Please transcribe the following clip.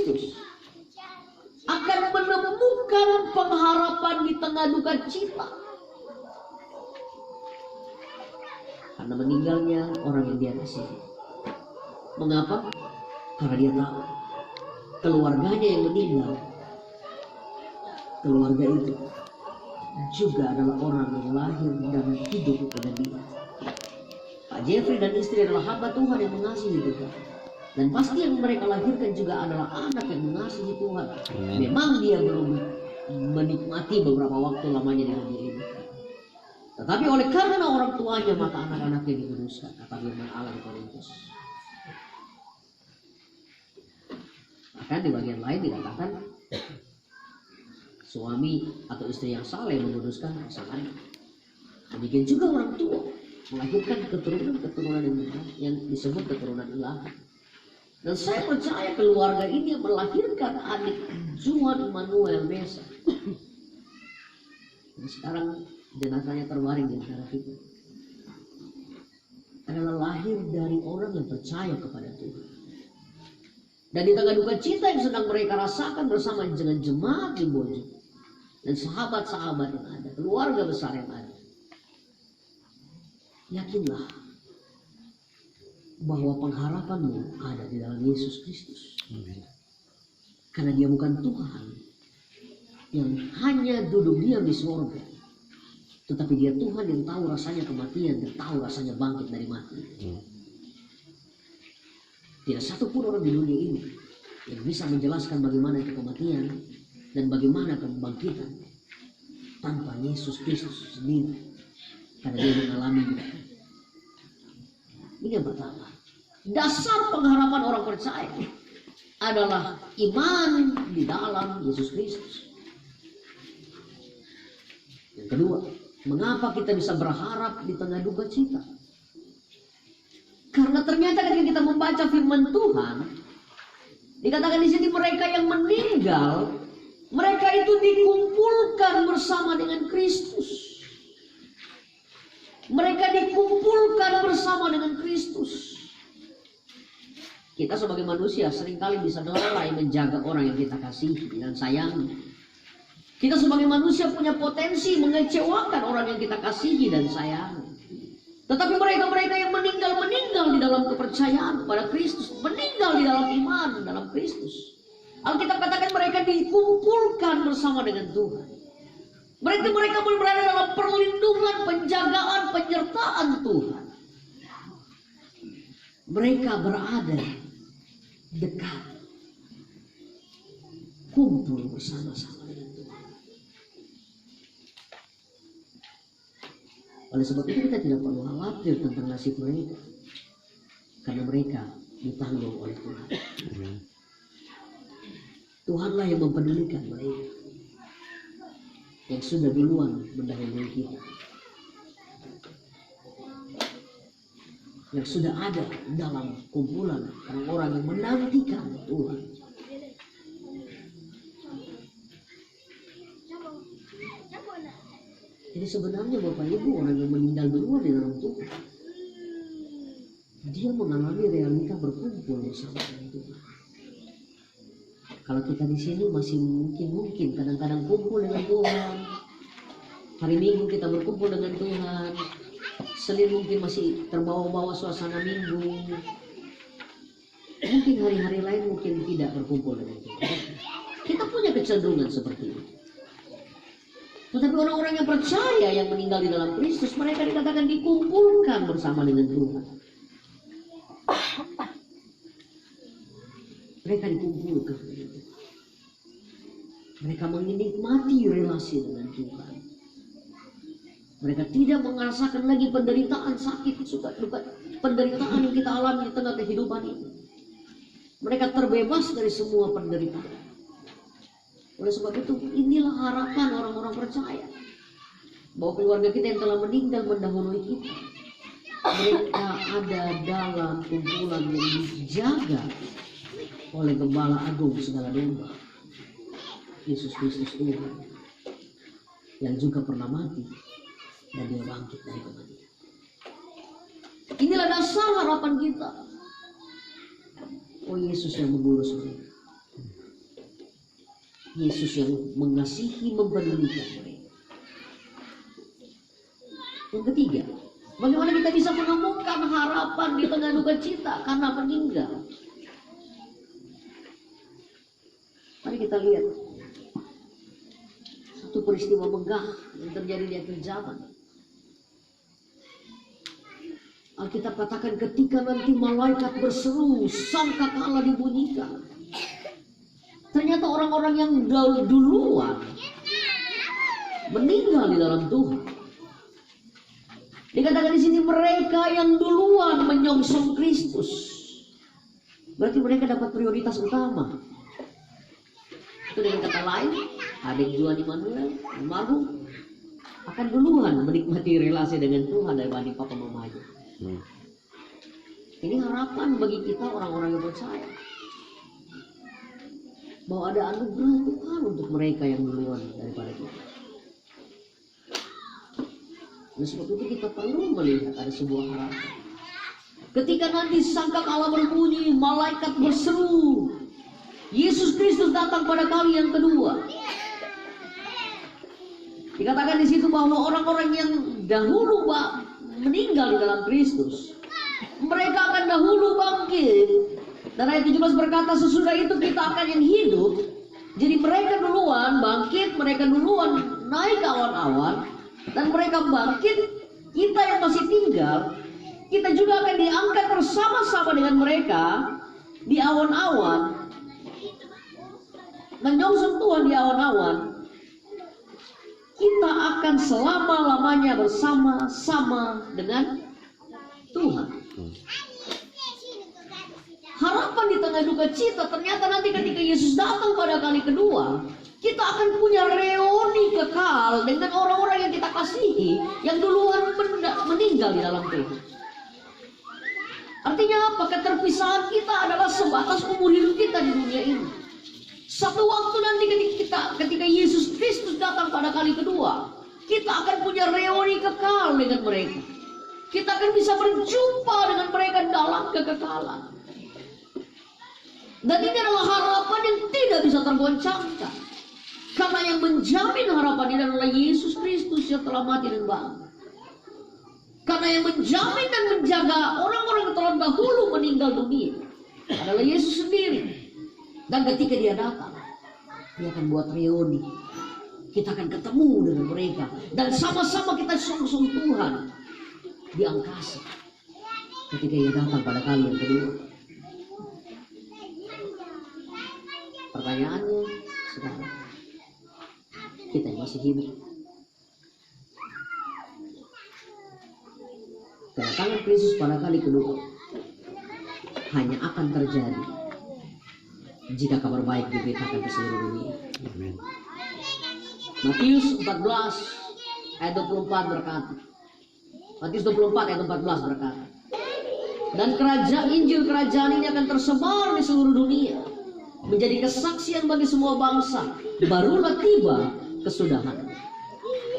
Kristus akan menemukan pengharapan di tengah duka cita. Karena meninggalnya orang yang dia kasihi. Mengapa? Karena dia tahu keluarganya yang meninggal, keluarga itu juga adalah orang yang lahir dan hidup pada dia. Pak Jeffrey dan istri adalah hamba Tuhan yang mengasihi Tuhan. Dan pasti yang mereka lahirkan juga adalah anak yang mengasihi Tuhan. Memang dia belum menikmati beberapa waktu lamanya di dunia ini. Tetapi oleh karena orang tuanya maka anak-anaknya dikuduskan. Kata firman Allah di Korintus. Bahkan di bagian lain dikatakan suami atau istri yang saleh menguduskan pasangannya. Demikian juga orang tua melahirkan keturunan-keturunan yang disebut keturunan ilahi. Dan saya percaya keluarga ini melahirkan adik Juan Immanuel Mesa. Dan sekarang jenazahnya terbaring di antara kita. Adalah lahir dari orang yang percaya kepada Tuhan. Dan di tengah duka cita yang sedang mereka rasakan bersama dengan jemaat di Bojo dan sahabat-sahabat yang ada, keluarga besar yang ada, yakinlah bahwa pengharapanmu ada di dalam Yesus Kristus. Karena dia bukan Tuhan yang hanya duduk diam di surga, tetapi dia Tuhan yang tahu rasanya kematian dan tahu rasanya bangkit dari mati. Tidak satu pun orang di dunia ini yang bisa menjelaskan bagaimana itu kematian dan bagaimana kebangkitan tanpa Yesus Kristus sendiri, karena dia mengalaminya. Ini yang pertama. Dasar pengharapan orang percaya adalah iman di dalam Yesus Kristus. Yang kedua, mengapa kita bisa berharap di tengah duka cita? Karena ternyata ketika kita membaca firman Tuhan, dikatakan di sini mereka yang meninggal, mereka itu dikumpulkan bersama dengan Kristus. Mereka dikumpulkan bersama dengan Kristus. Kita sebagai manusia seringkali bisa lalai menjaga orang yang kita kasihi dan sayangi. Kita sebagai manusia punya potensi mengecewakan orang yang kita kasihi dan sayangi. Tetapi mereka-mereka yang meninggal di dalam kepercayaan kepada Kristus, meninggal di dalam iman dalam Kristus. Alkitab katakan mereka dikumpulkan bersama dengan Tuhan. Mereka pun berada dalam perlindungan, penjagaan, penyertaan Tuhan. Mereka berada dekat, kumpul bersama-sama dengan Tuhan. Oleh sebab itu kita tidak perlu khawatir tentang nasib mereka, karena mereka ditanggung oleh Tuhan. Tuhanlah yang mempedulikan mereka yang sudah duluan mendahului kita, yang sudah ada dalam kumpulan orang-orang yang menantikan Tuhan. Jadi sebenarnya Bapak Ibu, orang yang meninggal duluan di dalam Tuhan, dia mengalami realita berkumpul bersama dengan Tuhan. Kalau kita di sini masih mungkin kadang-kadang kumpul dengan Tuhan. Hari Minggu kita berkumpul dengan Tuhan. Senin mungkin masih terbawa-bawa suasana Minggu. Mungkin hari-hari lain mungkin tidak berkumpul dengan Tuhan. Kita punya kecenderungan seperti itu. Tetapi orang-orang yang percaya yang meninggal di dalam Kristus, mereka dikatakan dikumpulkan bersama dengan Tuhan. Mereka dikumpulkan. Mereka menikmati relasi dengan Tuhan. Mereka tidak merasakan lagi penderitaan, sakit, suka, duka, penderitaan yang kita alami di tengah kehidupan ini. Mereka terbebas dari semua penderitaan. Oleh sebab itu, inilah harapan orang-orang percaya bahwa keluarga kita yang telah meninggal mendahului kita, mereka ada dalam kumpulan yang dijaga oleh Gembala Agung segala domba, Yesus Kristus Tuhan, yang juga pernah mati dan dia bangkit dari kematian. Inilah dasar harapan kita. Oh, Yesus yang mengurus mereka. Yesus yang mengasihi, mempedulikan mereka. Yang ketiga, bagaimana kita bisa menemukan harapan di tengah duka cita karena meninggal? Mari kita lihat satu peristiwa megah yang terjadi di akhir zaman. Alkitab katakan ketika nanti malaikat berseru, sangkakala dibunyikan. Ternyata orang-orang yang duluan meninggal di dalam Tuhan. Dikatakan di sini mereka yang duluan menyongsong Kristus. Berarti mereka dapat prioritas utama. Itu dengan kata lain, adik Juan Immanuel, almarhum, akan duluan menikmati relasi dengan Tuhan daripada papa mamanya. Ini harapan bagi kita orang-orang yang percaya bahwa ada anugerah Tuhan untuk mereka yang duluan daripada kita. Dan sebab itu kita perlu melihat ada sebuah harapan. Ketika nanti sangkakala berbunyi, malaikat berseru, Yesus Kristus datang pada kali yang kedua. Dikatakan di situ bahwa orang-orang yang dahulu meninggal di dalam Kristus, mereka akan dahulu bangkit. Dan ayat 17 berkata, sesudah itu kita akan yang hidup. Jadi mereka duluan bangkit, mereka duluan naik ke awan-awan, dan mereka bangkit. Kita yang masih tinggal, kita juga akan diangkat bersama-sama dengan mereka di awan-awan, menyongsong Tuhan di awan-awan. Kita akan selama-lamanya bersama-sama dengan Tuhan. Harapan di tengah duka cita, ternyata nanti ketika Yesus datang pada kali kedua, kita akan punya reuni kekal dengan orang-orang yang kita kasihi, yang duluan meninggal di dalam Tuhan. Artinya apa? Keterpisahan kita adalah sebatas umur hidup kita di dunia ini. Satu waktu nanti ketika Yesus Kristus datang pada kali kedua, kita akan punya reuni kekal dengan mereka. Kita akan bisa berjumpa dengan mereka dalam kekekalan. Dan ini adalah harapan yang tidak bisa tergoncangkan. Karena yang menjamin harapan ini adalah Yesus Kristus yang telah mati dan bangkit. Karena yang menjamin dan menjaga orang-orang yang telah dahulu meninggal dunia adalah Yesus sendiri. Dan ketika dia datang, dia akan buat reuni. Kita akan ketemu dengan mereka. Dan sama-sama kita songsong Tuhan di angkasa. Ketika dia datang pada kali yang kedua. Pertanyaannya sekarang, kita yang masih hidup, kedatangan Kristus pada kali kedua hanya akan terjadi jika kabar baik diberitakan ke seluruh dunia. Amen. Matius 14 ayat 24 berkata, Matius 24 ayat 14 berkata, dan Injil kerajaan ini akan tersebar di seluruh dunia, menjadi kesaksian bagi semua bangsa, barulah tiba kesudahan.